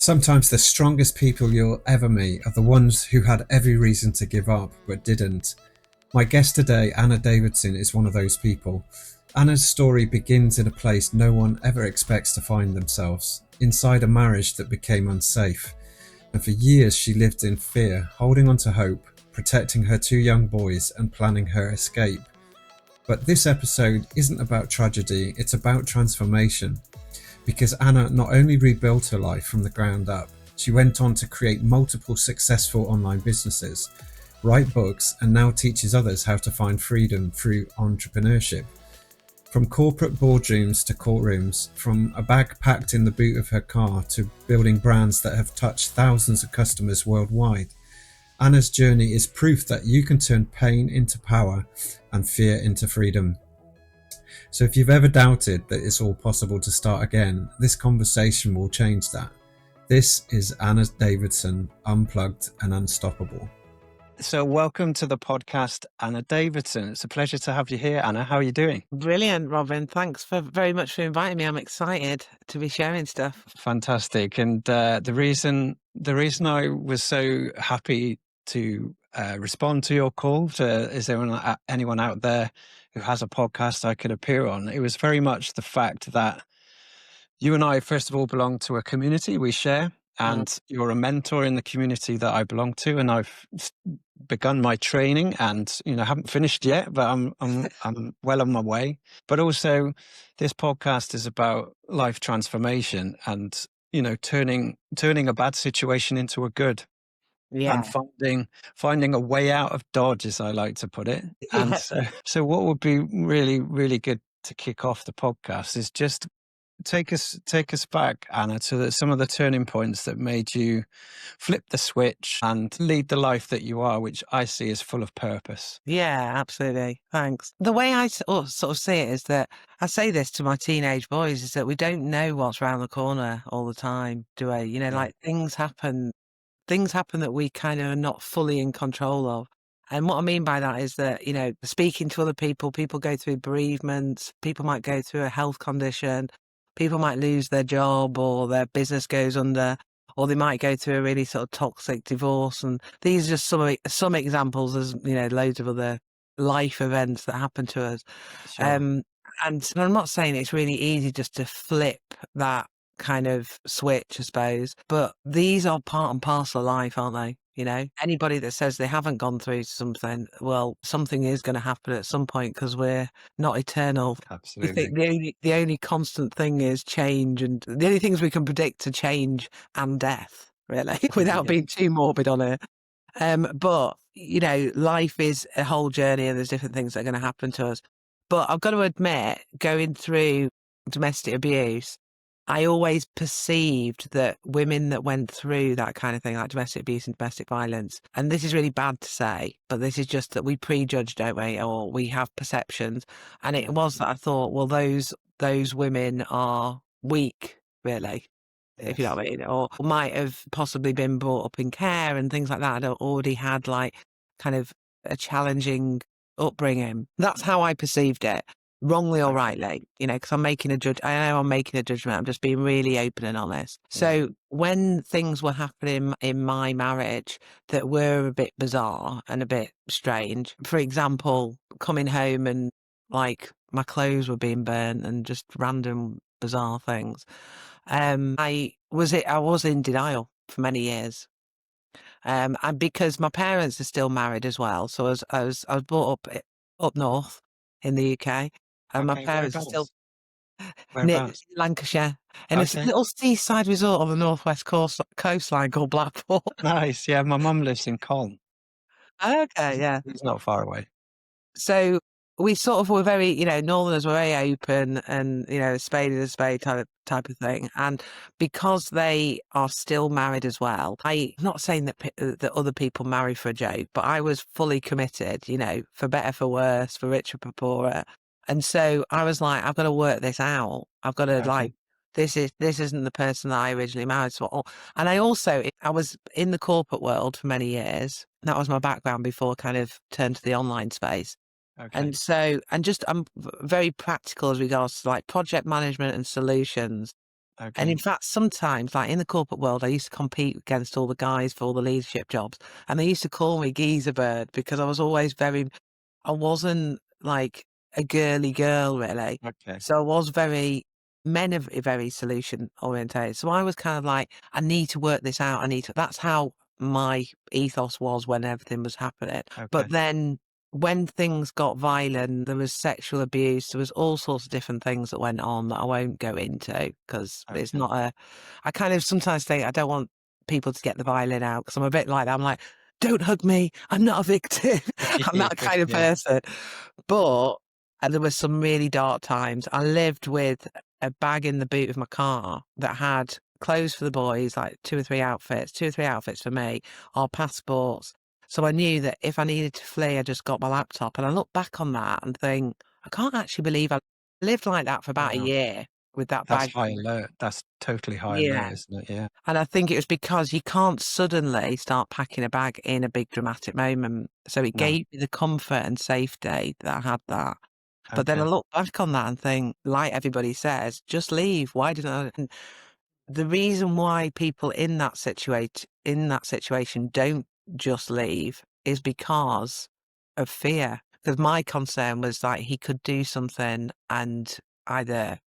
Sometimes the strongest people you'll ever meet are the ones who had every reason to give up but didn't. My guest today, Anna Davidson, is one of those people. Anna's story begins in a place no one ever expects to find themselves, inside a marriage that became unsafe. And for years she lived in fear, holding on to hope, protecting her two young boys and planning her escape. But this episode isn't about tragedy, it's about transformation. Because Anna not only rebuilt her life from the ground up, she went on to create multiple successful online businesses, write books, and now teaches others how to find freedom through entrepreneurship. From corporate boardrooms to courtrooms, from a bag packed in the boot of her car to building brands that have touched thousands of customers worldwide, Anna's journey is proof that you can turn pain into power and fear into freedom. So if you've ever doubted that it's all possible to start again, this conversation will change that. This is Anna Davidson, Unplugged and Unstoppable. So welcome to the podcast, Anna Davidson. It's a pleasure to have you here, Anna. How are you doing? Brilliant, Robin. Thanks very much for inviting me. I'm excited to be sharing stuff. Fantastic. And the reason I was so happy to respond to your call is there anyone out there who has a podcast I could appear on? It was very much the fact that you and I, first of all, belong to a community we share, and you're a mentor in the community that I belong to, and I've begun my training, and haven't finished yet, but I'm well on my way. But also, this podcast is about life transformation and turning a bad situation into a good. Yeah. And finding a way out of Dodge, as I like to put it. And so what would be really, really good to kick off the podcast is just take us back, Anna, to some of the turning points that made you flip the switch and lead the life that you are, which I see as full of purpose. Yeah, absolutely. Thanks. The way I sort of see it is that I say this to my teenage boys is that we don't know what's around the corner all the time, do we? Like things happen that we kind of are not fully in control of. And what I mean by that is that, speaking to other people go through bereavements, people might go through a health condition, people might lose their job or their business goes under, or they might go through a really sort of toxic divorce. And these are just some examples. There's, loads of other life events that happen to us. Sure. And I'm not saying it's really easy just to flip that kind of switch, I suppose, but these are part and parcel of life, aren't they? Anybody that says they haven't gone through something, well, something is going to happen at some point because we're not eternal. Absolutely. I think the only constant thing is change, and the only things we can predict are change and death, really, without being too morbid on it. But life is a whole journey, and there's different things that are going to happen to us. But I've got to admit, going through domestic abuse, I always perceived that women that went through that kind of thing, like domestic abuse and domestic violence, and this is really bad to say, but this is just that we prejudge, don't we? Or we have perceptions. And it was that I thought, well, those women are weak, really, if you know what I mean, or might have possibly been brought up in care and things like that. I'd already had like kind of a challenging upbringing. That's how I perceived it. Wrongly or rightly, because I know I'm making a judgment. I'm just being really open and honest. So when things were happening in my marriage that were a bit bizarre and a bit strange, for example, coming home and like my clothes were being burnt and just random bizarre things, I was in denial for many years. And because my parents are still married as well, so I was brought up north in the UK. And my parents are still near Lancashire, in a little seaside resort on the northwest coastline called Blackpool. Nice. Yeah, my mum lives in Colne. Okay, yeah. It's not far away. So we sort of were very, Northerners were very open and, a spade is a spade type of thing. And because they are still married as well, I'm not saying that other people marry for a joke, but I was fully committed, for better, for worse, for richer, for poorer. And so I was like, I've got to work this out. I've got to this isn't the person that I originally married. And I was in the corporate world for many years. That was my background before I kind of turned to the online space. Okay. And so, I'm very practical as regards to like project management and solutions. And in Okay. fact, sometimes, like in the corporate world, I used to compete against all the guys for all the leadership jobs, and they used to call me Geezer Bird because I wasn't like a girly girl really. Okay. So I was men are very solution orientated. So I was kind of like, I need to work this out. That's how my ethos was when everything was happening. But Okay. then when things got violent, there was sexual abuse, there was all sorts of different things that went on that I won't go into because it's Okay. not I kind of sometimes think I don't want people to get the violin out because I'm a bit like that. I'm like, don't hug me. I'm not a victim. I'm that kind of Yeah. person. But there was some really dark times. I lived with a bag in the boot of my car that had clothes for the boys, like two or three outfits for me, our passports. So I knew that if I needed to flee, I just got my laptop. And I look back on that and think, I can't actually believe I lived like that for about a Wow. year with that That's bag. high alert. That's totally high Yeah. alert, isn't it? Yeah. And I think it was because you can't suddenly start packing a bag in a big dramatic moment. So it No. gave me the comfort and safety that I had that. But then I Okay. look back on that and think, like everybody says, just leave. Why didn't I? And the reason why people in that situation don't just leave is because of fear. Because my concern was like he could do something and either,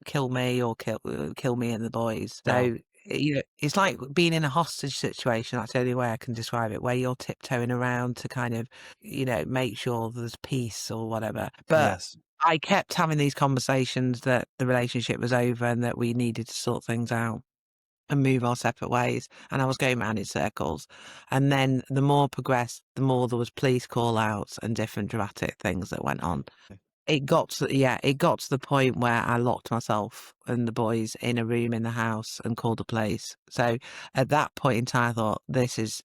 kill me or kill me and the boys. Wow. So, it's like being in a hostage situation. That's the only way I can describe it, where you're tiptoeing around to kind of, make sure there's peace or whatever. But Yes. I kept having these conversations that the relationship was over and that we needed to sort things out and move our separate ways. And I was going round in circles. And then the more progressed, the more there was police call outs and different dramatic things that went on. It got to the point where I locked myself and the boys in a room in the house and called the police. So at that point in time, I thought, this is,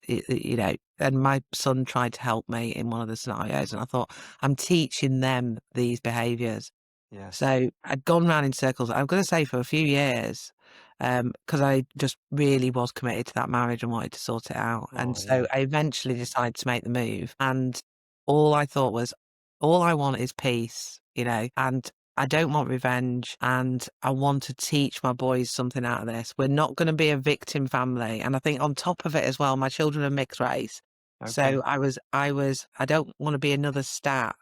and my son tried to help me in one of the scenarios. And I thought, I'm teaching them these behaviors. Yes. So I'd gone round in circles, I'm gonna say for a few years, because I just really was committed to that marriage and wanted to sort it out. And Oh, so yeah. I eventually decided to make the move. And all I thought was, all I want is peace, and I don't want revenge. And I want to teach my boys something out of this. We're not going to be a victim family. And I think on top of it as well, my children are mixed race. So Okay. I don't want to be another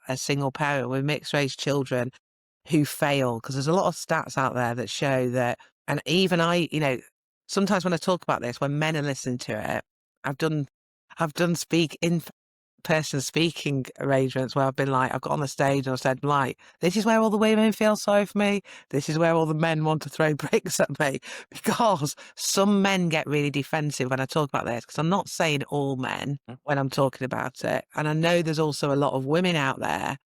a single parent with mixed race children who fail, because there's a lot of stats out there that show that, and even sometimes when I talk about this, when men are listening to it, I've done in person speaking arrangements where I've been like, I've got on the stage and I've said, like, this is where all the women feel sorry for me. This is where all the men want to throw bricks at me, because some men get really defensive when I talk about this, because I'm not saying all men Mm. when I'm talking about it. And I know there's also a lot of women out there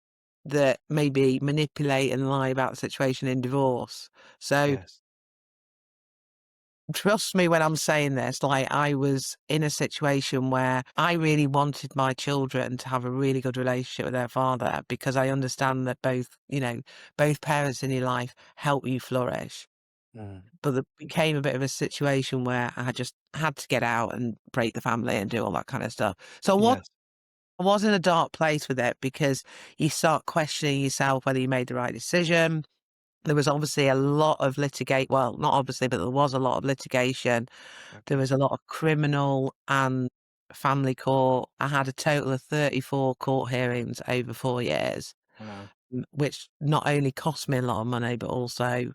that maybe manipulate and lie about the situation in divorce. So Yes. trust me when I'm saying this, like I was in a situation where I really wanted my children to have a really good relationship with their father, because I understand that both parents in your life help you flourish. Mm. But it became a bit of a situation where I just had to get out and break the family and do all that kind of stuff. So Yes. I was in a dark place with it, because you start questioning yourself whether you made the right decision. There was obviously a lot of well, not obviously, but there was a lot of litigation. There Okay. was a lot of criminal and family court. I had a total of 34 court hearings over 4 years, Wow. which not only cost me a lot of money, but also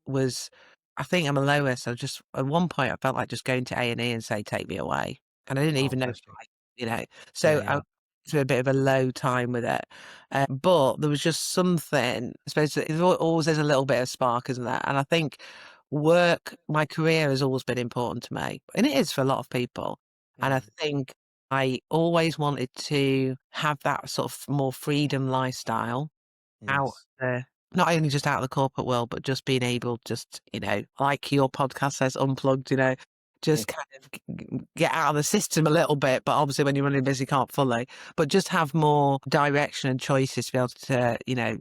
was, I think I'm a lowest. I just, at one point, I felt like just going to A&E and say, "Take me away." And I didn't Oh, even know bless you. why, you know? Yeah. So I Yeah. went through a bit of a low time with it. But there was just something, I suppose there always is a little bit of spark, isn't there? And I think my career has always been important to me, and it is for a lot of people. And I Mm. think I always wanted to have that sort of more freedom lifestyle out Yes. there, not only just out of the corporate world, but just being able just, like your podcast says, unplugged, Yeah. just kind of get out of the system a little bit. But obviously when you're running a business, you can't fully, but just have more direction and choices to be able to,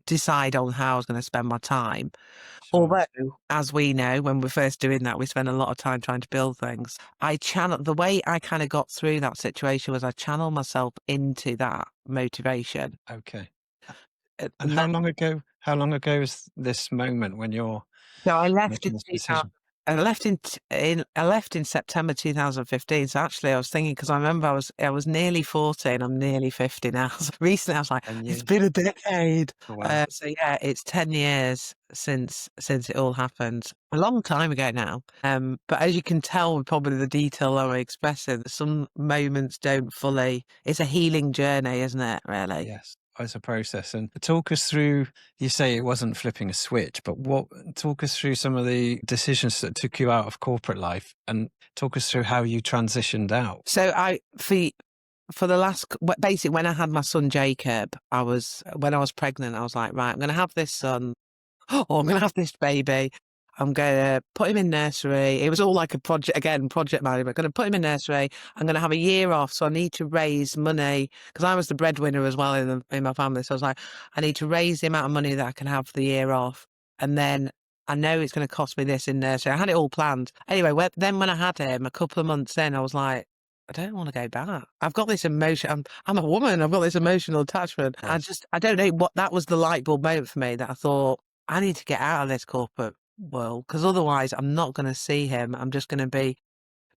decide on how I was going to spend my time. Sure. Although, as we know, when we're first doing that, we spend a lot of time trying to build things. The way I kind of got through that situation was I channeled myself into that motivation. Okay. And And that how long ago is this moment when you're So I left in making this 2000. decision? I left in September 2015. So actually, I was thinking because I remember I was nearly 40 and I'm nearly 50 now. So recently, I was like, 10 it's years. been a decade. Oh, wow. So yeah, it's 10 years since it all happened. A long time ago now. But as you can tell, with probably the detail I'm expressing, some moments don't fully. It's a healing journey, isn't it? Really. Yes, it's a process. And talk us through, you say it wasn't flipping a switch, but talk us through some of the decisions that took you out of corporate life and talk us through how you transitioned out. So for the last basically when I had my son Jacob, when I was pregnant, I was like, right, I'm going to have this son, or I'm going to have this baby. I'm going to put him in nursery. It was all like a project management. Going to put him in nursery. I'm going to have a year off, so I need to raise money because I was the breadwinner as well in my family. So I was like, I need to raise the amount of money that I can have for the year off, and then I know it's going to cost me this in nursery. I had it all planned. Anyway, then when I had him, a couple of months in, I was like, I don't want to go back. I've got this emotion. I'm a woman. I've got this emotional attachment. Yes. I don't know what that was the light bulb moment for me that I thought I need to get out of this corporate world because otherwise I'm not going to see him. I'm just going to be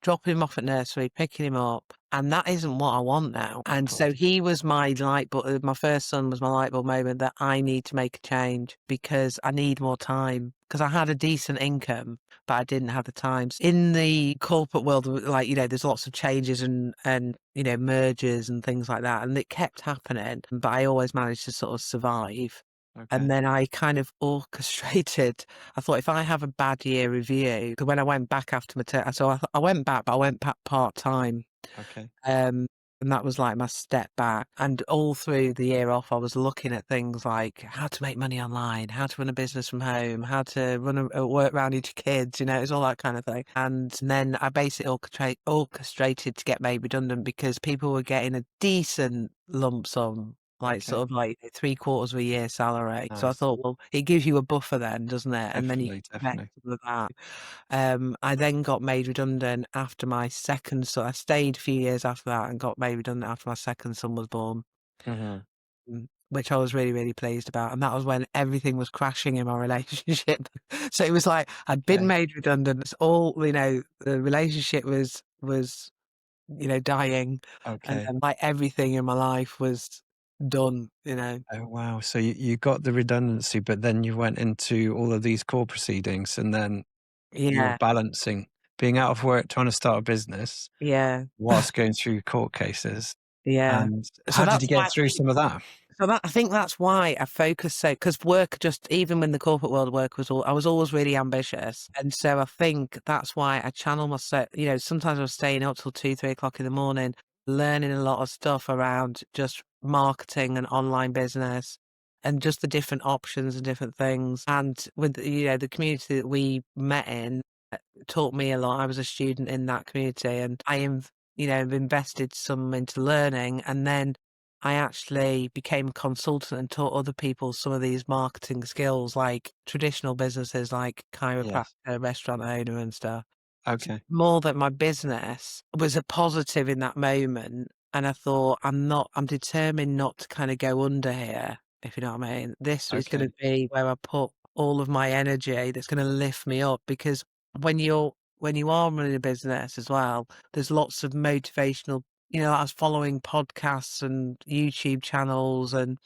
dropping him off at nursery, picking him up, and that isn't what I want now. Of And so course. he was my light bulb. My first son was my light bulb moment that I need to make a change because I need more time. Because I had a decent income, but I didn't have the time. In the corporate world, like, there's lots of changes and mergers and things like that, and it kept happening. But I always managed to sort of survive. And Okay. then I kind of orchestrated. I thought if I have a bad year review, 'cause when I went back after maternity, so I went back, but I went back part time. Okay. Um, and that was like my step back. And all through the year off, I was looking at things like how to make money online, how to run a business from home, how to run a work around your kids, it's all that kind of thing. And then I basically orchestrated to get made redundant because people were getting a decent lump sum. Like Okay. sort of like 3/4 of a year salary. So I Nice. thought, well, it gives you a buffer then, doesn't it? And then you Definitely. can connect Definitely. with that. I then got made redundant after my second son. I stayed a few years after that and got made redundant after my second son was born, Hmm. which I was really, really pleased about. And that was when everything was crashing in my relationship. So it was like I'd been Okay. made redundant. It's all, the relationship was dying, and Okay. then like everything in my life was done. Oh, wow. So you got the redundancy, but then you went into all of these court proceedings and then you're Yeah, balancing being out of work, trying to start a business yeah, whilst going through court cases. yeah. And So how did that's you why get through some of that? I think that's why I focus so because work just even when the corporate world work was all I was always really ambitious, and so I think that's why I channel myself. Sometimes I was staying up till 2, 3 o'clock in the morning, learning a lot of stuff around just marketing and online business, and just the different options and different things. And with the community that we met in taught me a lot. I was a student in that community, and have invested some into learning, and then I actually became a consultant and taught other people some of these marketing skills, like traditional businesses like chiropractor, Yes. restaurant owner and stuff. Okay. More that my business was a positive in that moment. And I thought, I'm determined not to kind of go under here, if you know what I mean. This is going to Okay. be where I put all of my energy that's going to lift me up because when you are running a business as well, there's lots of motivational, I was following podcasts and YouTube channels and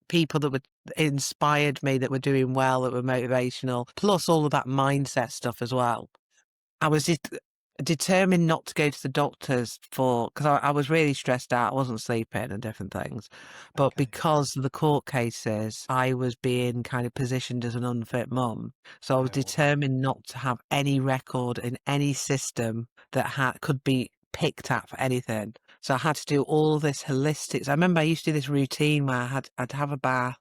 people that would inspired me that were doing well, that were motivational, plus all of that mindset stuff as well. I was determined not to go to the doctors because I was really stressed out. I wasn't sleeping and different things. But Okay. because of the court cases, I was being kind of positioned as an unfit mum. So I was Oh, wow. determined not to have any record in any system that could be picked at for anything. So I had to do all this holistic. I remember I used to do this routine where I'd have a bath,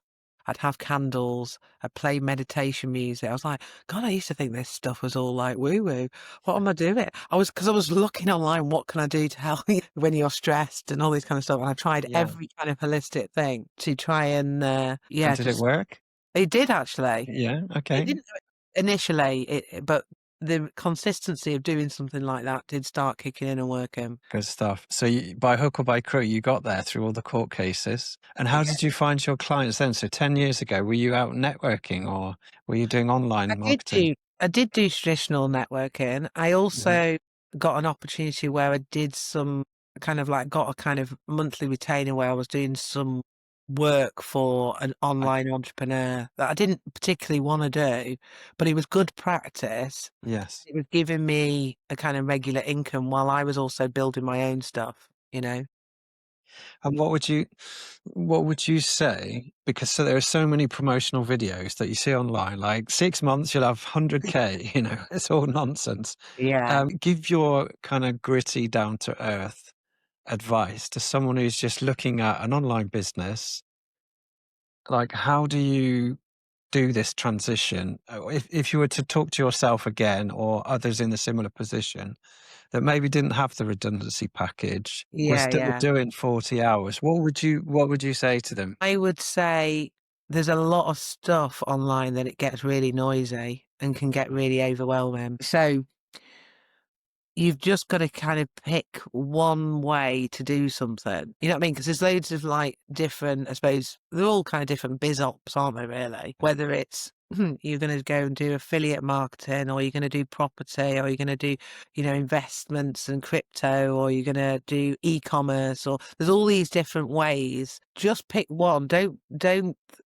I'd have candles, I'd play meditation music. I was like, God, I used to think this stuff was all like woo woo. What am I doing? Because I was looking online, what can I do to help you when you're stressed and all this kind of stuff. And I tried Yeah. every kind of holistic thing to try and, And yeah, did it just, work? it did actually. Yeah. It Okay. didn't initially, but the consistency of doing something like that did start kicking in and working. Good stuff. So you, by hook or by crook, you got there through all the court cases. And how Yeah. did you find your clients then? So 10 years ago, were you out networking or were you doing I online did marketing? do I did do traditional networking. I Mhm. also got an opportunity where I did some kind of like got a kind of monthly retainer where I was doing some work for an Okay. online entrepreneur that I didn't particularly want to do, but it was good practice. Yes. It was giving me a kind of regular income while I was also building my own stuff, you know? And what would you say? Because so there are so many promotional videos that you see online, like 6 months you'll have 100K, it's all nonsense. Yeah. Give your kind of gritty, down to earth advice to someone who's just looking at an online business. Like, how do you do this transition? If you were to talk to yourself again or others in a similar position that maybe didn't have the redundancy package, was Yeah, still yeah. doing 40 hours, what would you say to them? I would say there's a lot of stuff online that it gets really noisy and can get really overwhelming. So you've just got to kind of pick one way to do something. You know what I mean? Because there's loads of like different, I suppose, they're all kind of different biz ops, aren't they, really? Whether it's you're going to go and do affiliate marketing, or you're going to do property, or you're going to do, investments and crypto, or you're going to do e-commerce, or there's all these different ways. Just pick one. Don't,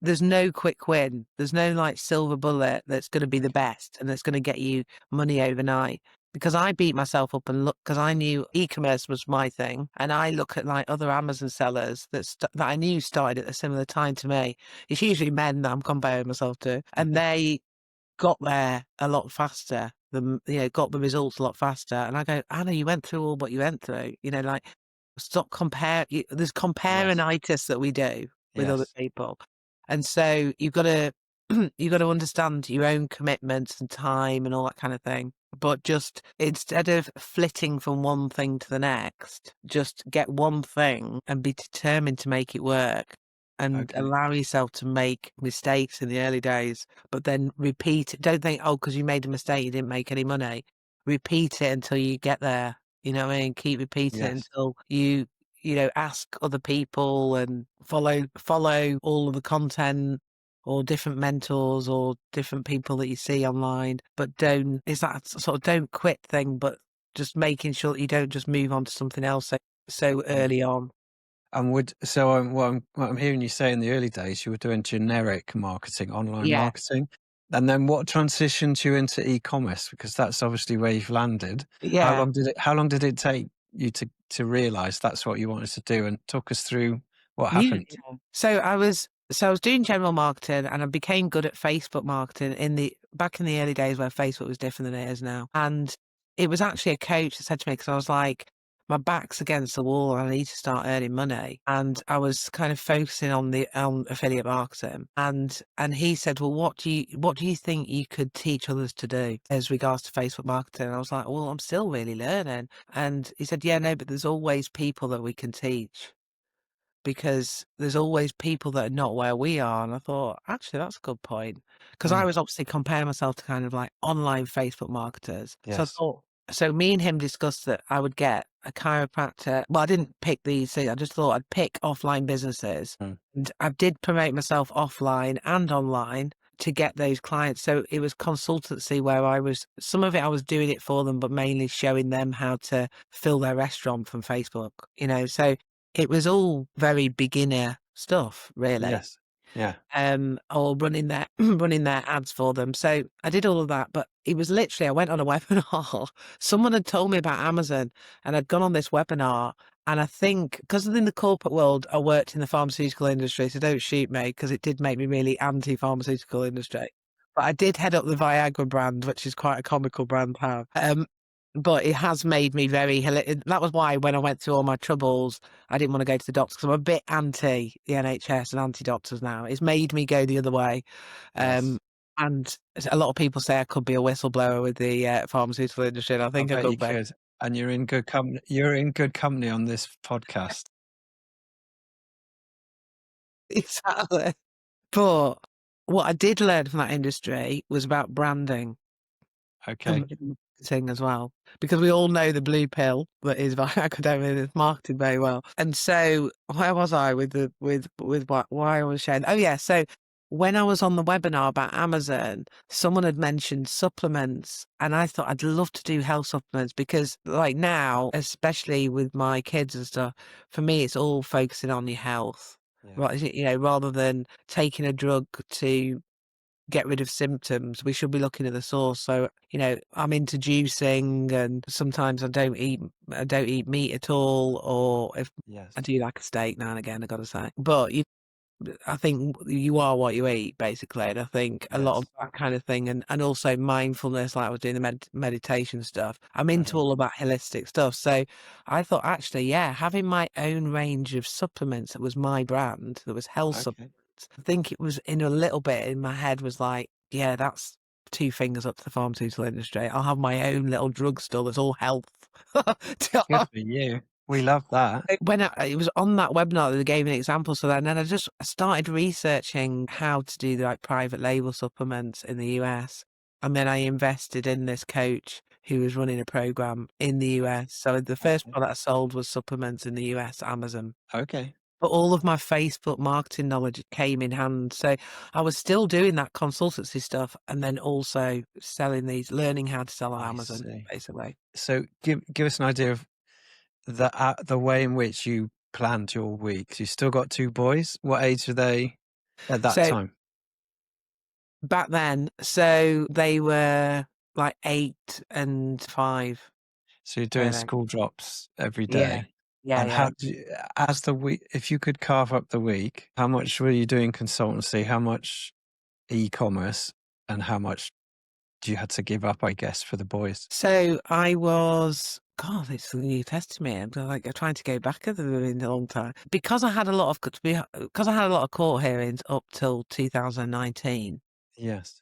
there's no quick win. There's no like silver bullet that's going to be the best and that's going to get you money overnight, because I beat myself up and look, because I knew e-commerce was my thing, and I look at like other Amazon sellers that I knew started at a similar time to me. It's usually men that I'm comparing myself to, and they got there a lot faster than, got the results a lot faster. And I go, Anna, you went through all what you went through. Like, stop compare. There's Yes. comparing-itis that we do with other Yes. people, and so you've got to you've got to understand your own commitments and time and all that kind of thing. But just instead of flitting from one thing to the next, just get one thing and be determined to make it work, and Okay. allow yourself to make mistakes in the early days, but then repeat it. Don't think, oh, because you made a mistake, you didn't make any money. Repeat it until you get there. You know what I mean? Keep repeating it Yes. until ask other people and follow all of the content or different mentors or different people that you see online. But is that sort of don't quit thing, but just making sure that you don't just move on to something else so Um, early on. and would so what I'm hearing you say, in the early days you were doing generic marketing, online Yeah. marketing, and then what transitioned you into e-commerce? Because that's obviously where you've landed. How Yeah. long did it take you to realize that's what you wanted to do? And talk us through what You happened. So I was doing general marketing, and I became good at Facebook marketing back in the early days where Facebook was different than it is now. And it was actually a coach that said to me, because I was like, my back's against the wall and I need to start earning money. And I was kind of focusing on affiliate marketing. And he said, well, what do you think you could teach others to do as regards to Facebook marketing? And I was like, well, I'm still really learning. And he said, yeah, no, but there's always people that we can teach, because there's always people that are not where we are. And I thought, actually, that's a good point. Because I Mm, was obviously comparing myself to kind of like online Facebook marketers. So I yes. thought, so me and him discussed that I would get a chiropractor. Well, I didn't pick these things. I just thought I'd pick offline businesses. Mm, And I did promote myself offline and online to get those clients. So it was consultancy where some of it I was doing it for them, but mainly showing them how to fill their restaurant from Facebook. So it was all very beginner stuff, really, yes. Yeah. or running their running their ads for them. So I did all of that, but it was literally, I went on a webinar. Someone had told me about Amazon, and I'd gone on this webinar. And I think because in the corporate world, I worked in the pharmaceutical industry, so don't shoot me, because it did make me really anti-pharmaceutical industry. But I did head up the Viagra brand, which is quite a comical brand to have. But it has made me that was why when I went through all my troubles, I didn't want to go to the doctors, because I'm a bit anti the NHS and anti doctors now. It's made me go the other way. Yes. Um, and a lot of people say I could be a whistleblower with the pharmaceutical industry, and I I think I bet you could be. could. And you're in good company. You're in good company on this podcast. Exactly. But what I did learn from that industry was about branding. Okay. marketing as well, because we all know the blue pill that is by academia that's marketed very well. And so where was I with the with what why I was sharing? Oh yeah, so when I was on the webinar about Amazon, someone had mentioned supplements, and I thought I'd love to do health supplements because, like now, especially with my kids and stuff, for me it's all focusing on your health, Yeah. right? You know, rather than taking a drug to get rid of symptoms, we should be looking at the source. So, you know, I'm into juicing, and sometimes I don't eat meat at all, or if Yes. I do like a steak now and again, I gotta say. But I think you are what you eat, basically. And I think a lot of Yes. that kind of thing, and also mindfulness, like I was doing the meditation stuff. I'm into Mhm. all about holistic stuff. So I thought, actually, yeah, having my own range of supplements that was my brand, that was health supplements. Okay. I think it was in a little bit in my head was like, yeah, that's two fingers up to the pharmaceutical industry. I'll have my own little drugstore that's all health. Good for you. We love that. When it was on that webinar that they gave me an example, so then I just started researching how to do the, like, private label supplements in the US, and then I invested in this coach who was running a program in the US. So the first Okay. product I sold was supplements in the US, Amazon. Okay. But all of my Facebook marketing knowledge came in hand. So I was still doing that consultancy stuff and then also selling these, learning how to sell on I Amazon, see. basically. So give us an idea of the way in which you planned your week. You still got two boys. What age are they at that So time? back then, so they were like 8 and 5, So you're doing really. school drops every Yeah. day. Yeah, And how yeah. do you, as the week, if you could carve up the week, how much were you doing consultancy? How much e-commerce, and how much do you had to give up, I guess, for the boys? So I was, God, it's the New Testament. I'm trying to go back in a long time. Because I had a lot of, because I had a lot of court hearings up till 2019, Yes.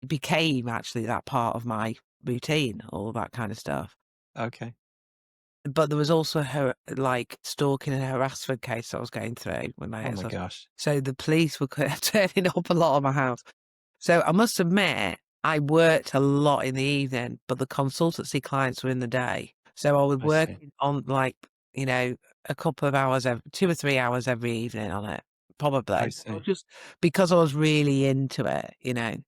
became actually that part of my routine, all that kind of stuff. Okay. But there was also like stalking and harassment case I was going through with my Oh my ex-husband. gosh. So the police were turning up a lot of my house. So I must admit, I worked a lot in the evening, but the consultancy clients were in the day. So I was I see. working on, like, you know, a couple of hours, 2 or 3 hours every evening on it, I probably. Or see. just because I was really into it, you know. It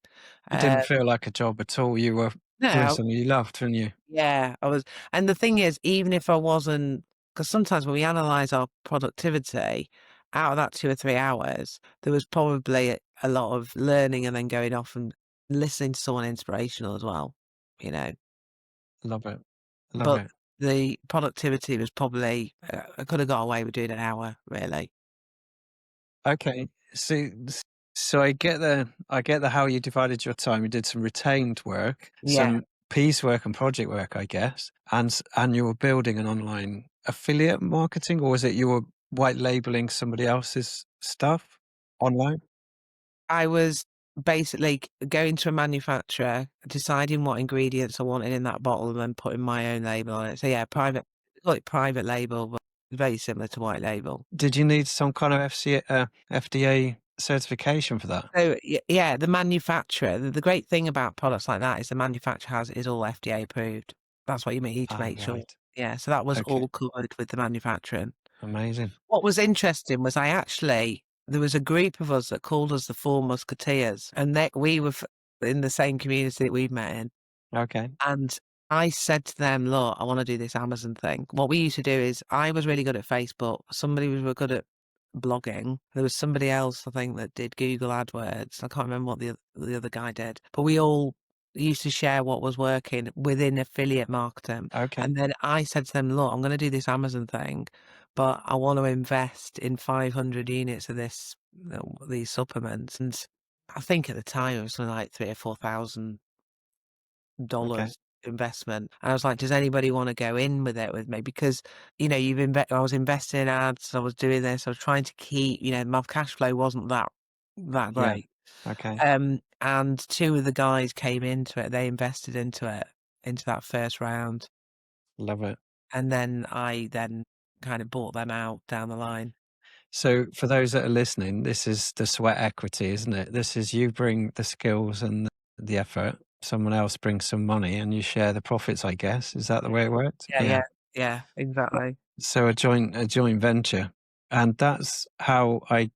Uh, didn't feel like a job at all. You were doing no, something you loved, weren't you? yeah, I was. And the thing is, even if I wasn't, because sometimes when we analyze our productivity, out of that 2 or 3 hours, there was probably a lot of learning and then going off and listening to someone inspirational as well, you know. Love it. Love But it. the productivity was probably, I could have got away with doing an hour, really. Okay. So I get the how you divided your time. You did some retained work, Yeah. some piecework and project work, I guess, and you were building an online affiliate marketing, or was it you were white labeling somebody else's stuff online? I was basically going to a manufacturer, deciding what ingredients I wanted in that bottle, and then putting my own label on it. So yeah, call it private label, but very similar to white label. Did you need some kind of FDA certification for that? So yeah, the manufacturer. The great thing about products like that is the manufacturer is all FDA approved. That's what you need to Ah, make sure. right. Yeah, so that was Okay. all covered with the manufacturing. Amazing. What was interesting was there was a group of us that called us the Four Musketeers, and we were in the same community that we've met in. Okay. And I said to them, "Look, I want to do this Amazon thing." What we used to do is I was really good at Facebook. Somebody was good at blogging. There was somebody else, I think, that did Google AdWords. I can't remember what the other guy did, but we all used to share what was working within affiliate marketing. Okay. And then I said to them, "Look, I'm going to do this Amazon thing, but I want to invest in 500 units of these supplements." And I think at the time it was something like 3 or 4 thousand Okay. dollars investment. And I was like, does anybody want to go in with it with me? Because, you know, I was investing in ads, I was doing this, I was trying to keep, you know, my cash flow wasn't that Yeah. great. Okay. And two of the guys came into it, they invested into it, into that first round. Love it. And then I kind of bought them out down the line. So for those that are listening, this is the sweat equity, isn't it? This is you bring the skills and the effort, someone else brings some money and you share the profits, I guess. Is that the way it worked? Yeah, Yeah. yeah, yeah, exactly. So a joint venture. And that's how I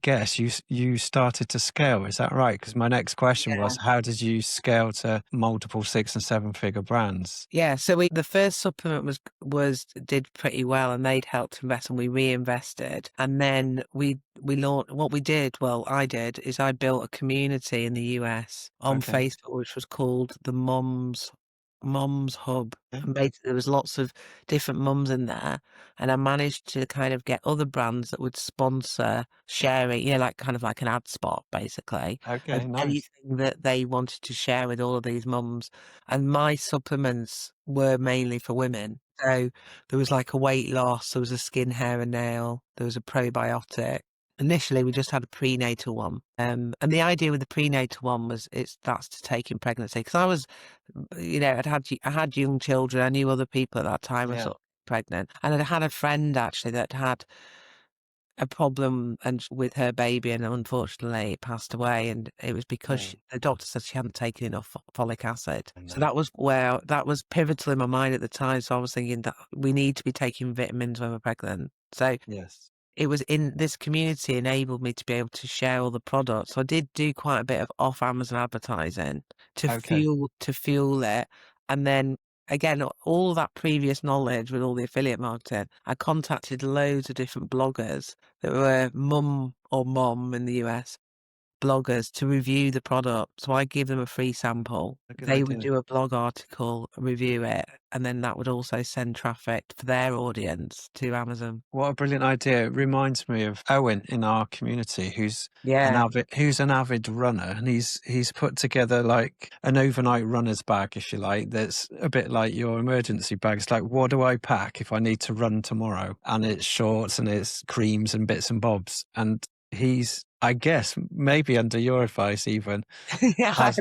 guess you started to scale. Is that right? Because my next question Yeah. was, how did you scale to multiple 6 and 7-figure brands? Yeah, so the first supplement was did pretty well, and they'd helped invest, and we reinvested, and then we launched. What we did, well, I did, is I built a community in the US on Okay. Facebook, which was called the Mums Hub. Yeah. And basically, there was lots of different mums in there, and I managed to kind of get other brands that would sponsor sharing, like kind of like an ad spot, basically, of Okay, nice. anything that they wanted to share with all of these mums. And my supplements were mainly for women. So there was like a weight loss, there was a skin, hair and nail, there was a probiotic. Initially, we just had a prenatal one. And the idea with the prenatal one was that's to take in pregnancy. Because I was, I had young children. I knew other people at that time were Yeah. sort of pregnant. And I'd had a friend actually that had a problem and with her baby, and unfortunately it passed away, and it was because Yeah. the doctor said she hadn't taken enough folic acid. I So know. that was pivotal in my mind at the time. So I was thinking that we need to be taking vitamins when we're pregnant. So Yes. it was in this community enabled me to be able to share all the products. So I did do quite a bit of off Amazon advertising Okay. to fuel it. And then again, all that previous knowledge with all the affiliate marketing, I contacted loads of different bloggers that were mum or mom in the US bloggers to review the product. So I give them a free sample. A good They would idea. do a blog article, review it, and then that would also send traffic for their audience to Amazon. What a brilliant idea. It reminds me of Owen in our community Yeah. who's an avid runner, and he's put together like an overnight runner's bag, if you like, that's a bit like your emergency bag. It's like, what do I pack if I need to run tomorrow? And it's shorts and it's creams and bits and bobs. And he's, I guess, maybe under your advice even, Yeah, has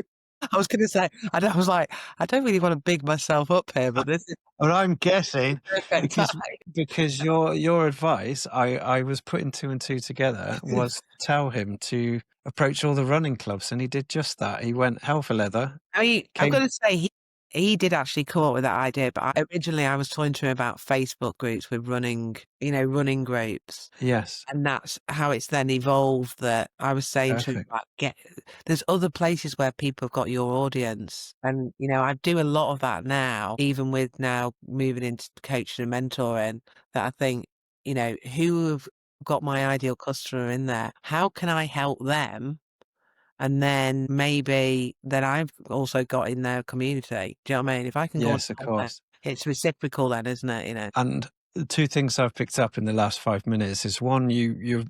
I was gonna say, I was like, I don't really want to big myself up here, but this is well, I'm guessing the perfect because your advice, I was putting two and two together, time. was tell him to approach all the running clubs, and he did just that. He went hell for leather. I mean, I've got Came, to say he did actually come up with that idea, but originally I was talking to him about Facebook groups with running, running groups. yes, And that's how it's then evolved that I was saying to him, perfect. like, there's other places where people have got your audience. And, I do a lot of that now, even with now moving into coaching and mentoring, that I think, who have got my ideal customer in there? How can I help them? And then maybe then I've also got in their community. Do you know what I mean? If I can go and Yes, of help them, course. it's reciprocal then, isn't it? And the two things I've picked up in the last 5 minutes is one, you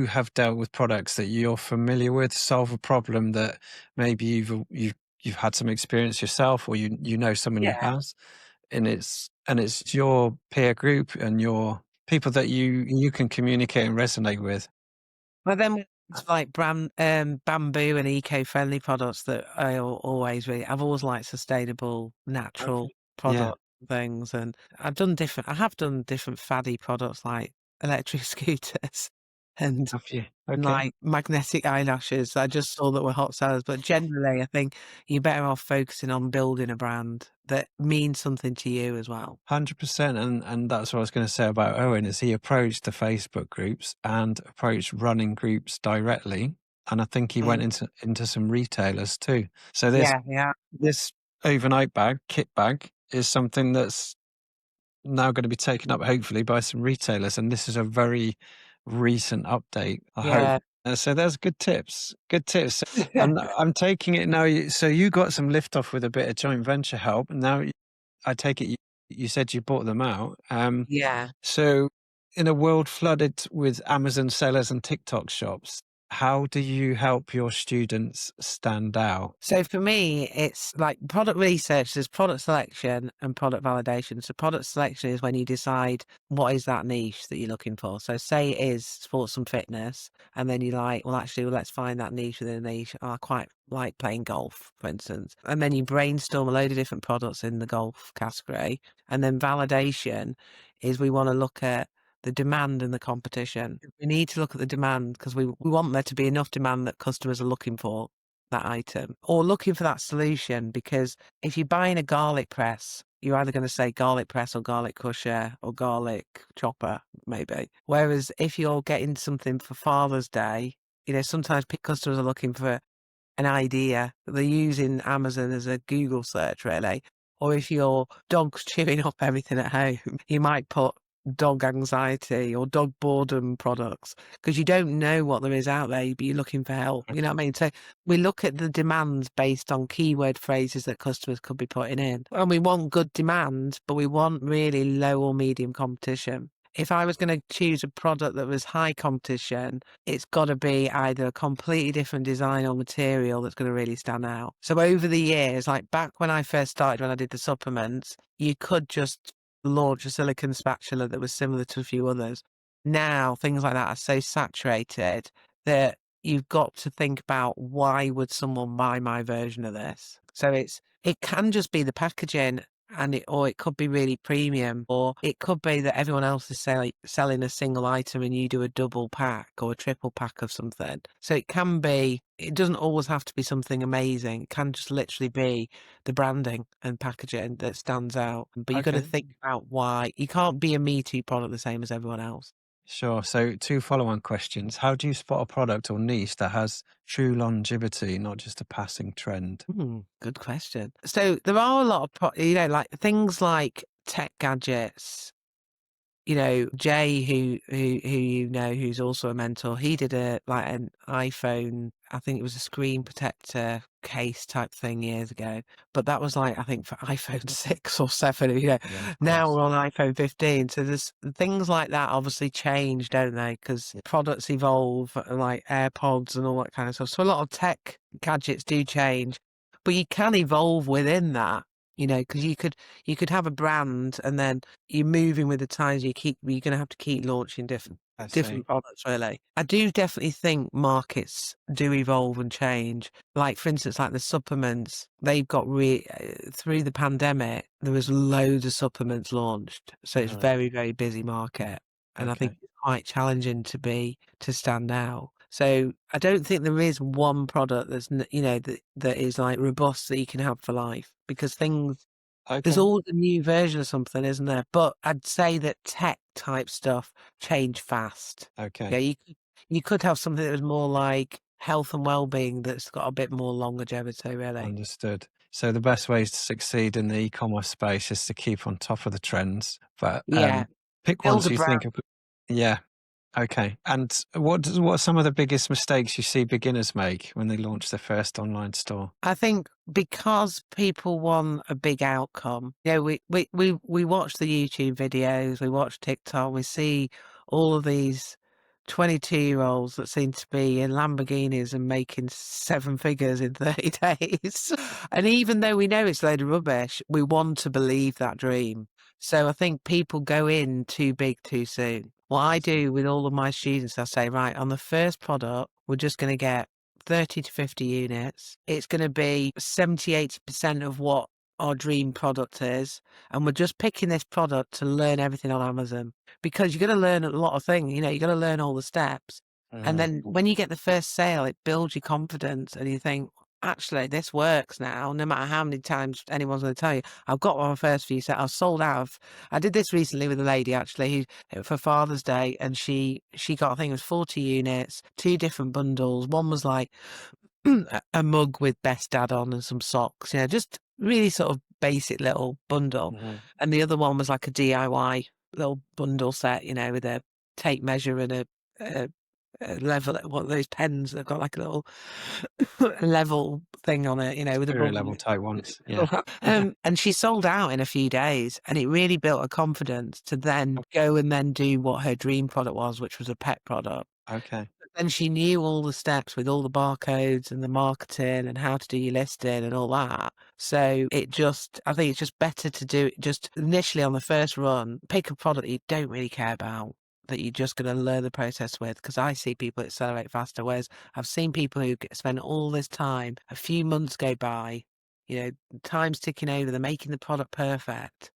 have dealt with products that you're familiar with, solve a problem that maybe you've had some experience yourself, or you know someone who Yeah. has, and it's your peer group and your people that you can communicate and resonate with. But then Uh, it's like bamboo and eco-friendly products that I've always liked sustainable, natural Okay. Yeah. product things. And I have done different faddy products like electric scooters and Have you? Okay. like magnetic eyelashes. I just saw that were hot sellers. But generally, I think you're better off focusing on building a brand that means something to you as well. 100%, and that's what I was going to say about Owen is he approached the Facebook groups and approached running groups directly, and I think he went Mm. into some retailers too. So this Yeah, yeah, this overnight bag, kit bag, is something that's now going to be taken up hopefully by some retailers, and this is a very recent update. I hope. yeah. So there's good tips, good tips, and I'm taking it now. So you got some lift off with a bit of joint venture help, and now I take it you said you bought them out. Yeah. So in a world flooded with Amazon sellers and TikTok shops, how do you help your students stand out? So for me, it's like product research, there's product selection and product validation. So product selection is when you decide what is that niche that you're looking for. So say it is sports and fitness, and then you're like, well, actually, let's find that niche within a niche. I quite like playing golf, for instance. And then you brainstorm a load of different products in the golf category. And then validation is we want to look at the demand and the competition. We need to look at the demand because we want there to be enough demand that customers are looking for. that item or looking for that solution, because if you're buying a garlic press, you're either going to say garlic press or garlic crusher or garlic chopper, maybe. Whereas if you're getting something for Father's Day, sometimes customers are looking for an idea. They're using Amazon as a Google search, really. Or if your dog's chewing up everything at home, you might put dog anxiety or dog boredom products, because you don't know what there is out there, but you're looking for help. You know what I mean? So we look at the demands based on keyword phrases that customers could be putting in. And we want good demand, but we want really low or medium competition. If I was going to choose a product that was high competition, it's got to be either a completely different design or material that's going to really stand out. So over the years, like back when I first started, when I did the supplements, you could just launch a silicone spatula that was similar to a few others. Now, things like that are so saturated that you've got to think about, why would someone buy my version of this? So it can just be the packaging, or it could be really premium, or it could be that everyone else is selling a single item and you do a double pack or a triple pack of something. So it doesn't always have to be something amazing. It can just literally be the branding and packaging that stands out. But you've got to Okay. think about why. You can't be a Me Too product the same as everyone else. Sure. So, two follow-on questions. How do you spot a product or niche that has true longevity, not just a passing trend? Good question. So there are a lot of, like things like tech gadgets. Jay, who's also a mentor, he did an iPhone, I think it was a screen protector case type thing years ago. But that was I think for iPhone 6 or 7, Yeah, of Now course. we're on iPhone 15. So there's things like that obviously change, don't they? Because products evolve, like AirPods and all that kind of stuff. So a lot of tech gadgets do change, but you can evolve within that. Because you could have a brand and then you're moving with the times. You're going to have to keep launching different I see. products, really. I do definitely think markets do evolve and change. Like, for instance, like the supplements, they've got through the pandemic, there was loads of supplements launched. So it's very, very busy market. And I think Okay. it's quite challenging to stand out. So I don't think there is one product that's, that is like robust that you can have for life, because there's Okay. always a new version of something, isn't there? But I'd say that tech type stuff change fast. Yeah, Okay. you could have something that was more like health and well-being that's got a bit more longevity, really. Understood. So, the best ways to succeed in the e-commerce space is to keep on top of the trends, but Yeah, pick build ones a you brand. think are. Yeah. Okay. And what are some of the biggest mistakes you see beginners make when they launch their first online store? I think because people want a big outcome. We watch the YouTube videos, we watch TikTok, we see all of these 22-year-olds that seem to be in Lamborghinis and making seven figures in 30 days. And even though we know it's a load of rubbish, we want to believe that dream. So I think people go in too big too soon. What I do with all of my students, I say, right, on the first product, we're just going to get 30 to 50 units. It's going to be 70-80% of what our dream product is. And we're just picking this product to learn everything on Amazon, because you're going to learn a lot of things. You're going to learn all the steps. And Mhm. then when you get the first sale, it builds your confidence and you think, actually, this works now. No matter how many times anyone's going to tell you, I've got my first few sets. I've sold out of. I did this recently with a lady, actually, who, for Father's Day, and she got, I think it was 40 units, 2 different bundles. One was like a mug with Best Dad on and some socks, just really sort of basic little bundle. Mhm. And the other one was like a DIY little bundle set, with a tape measure and a level, one of those pens that got like a little level thing on it, with a Superior button. level type ones. Yeah. And she sold out in a few days, and it really built her confidence to then go and then do what her dream product was, which was a pet product. Okay. And she knew all the steps with all the barcodes and the marketing and how to do your listing and all that. So I think it's just better to do it just initially on the first run, pick a product that you don't really care about, that you're just going to learn the process with. Because I see people accelerate faster, whereas I've seen people who spend all this time, a few months go by, time's ticking over, they're making the product perfect,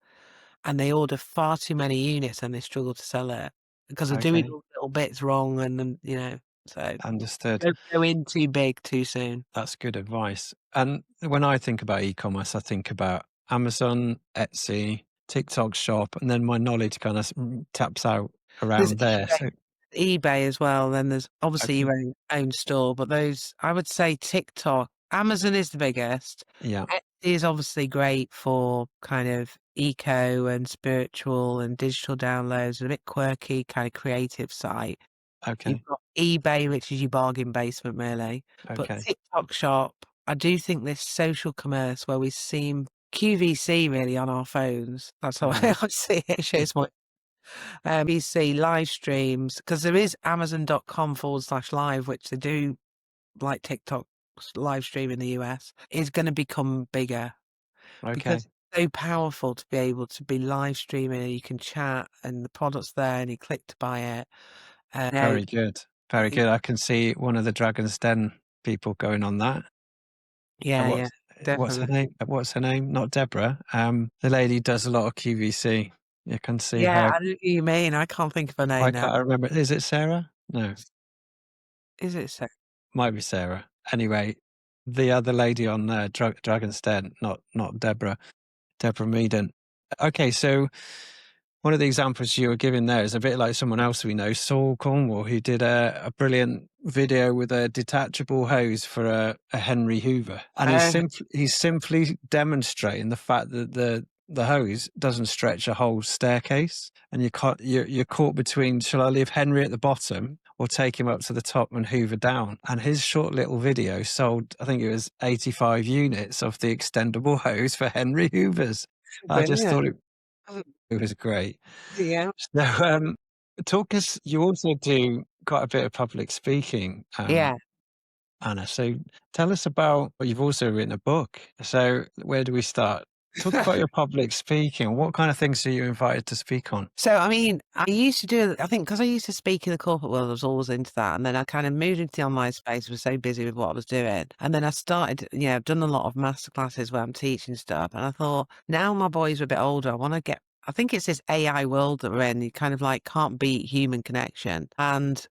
and they order far too many units and they struggle to sell it because they're doing Okay. all the little bits wrong and then. So Understood. don't go in too big too soon. That's good advice. And when I think about e-commerce, I think about Amazon, Etsy, TikTok Shop, and then my knowledge kind of taps out There's around there. So, eBay as well. Then there's obviously okay. your own store, but those, I would say TikTok, Amazon is the biggest. Yeah. Etsy is obviously great for kind of eco and spiritual and digital downloads, a bit quirky, kind of creative site. You've Okay. got eBay, which is your bargain basement, really. But Okay. TikTok Shop, I do think this social commerce where we seem QVC really on our phones. That's how Right. I see it. It shows my we see live streams because there is amazon.com/live, which they do like TikTok live stream in the US, is going to become bigger Okay. because it's so powerful to be able to be live streaming and you can chat and the product's there and you click to buy it. No, Very good. Very good. I can see one of the Dragon's Den people going on that. yeah, yeah, What's her definitely. name? What's her name? Not Deborah. The lady does a lot of QVC. You can see Yeah, her. I know what you mean. I can't think of her I name now. can't remember. Is it Sarah? No, Is it so? might be Sarah. Anyway, the other lady on Dragon's Den, not Deborah. Deborah Meaden. Okay, so one of the examples you were giving there is a bit like someone else we know, Saul Cornwall, who did a brilliant video with a detachable hose for a Henry Hoover, and he's simply demonstrating the fact that the hose doesn't stretch a whole staircase, and you're caught between, shall I leave Henry at the bottom or take him up to the top and Hoover down? And his short little video sold, I think it was 85 units of the extendable hose for Henry Hoovers. I just Brilliant. thought it was great. Yeah. So, you also do quite a bit of public speaking, Yeah. Anna. So tell us about, well, you've also written a book. So where do we start? Talk about your public speaking. What kind of things are you invited to speak on? So, I mean, I used to do, I think, because I used to speak in the corporate world, I was always into that. And then I kind of moved into the online space, was so busy with what I was doing. And then I started, I've done a lot of masterclasses where I'm teaching stuff. And I thought, now my boys are a bit older, I want to get, I think it's this AI world that we're in. You kind of like can't beat human connection. And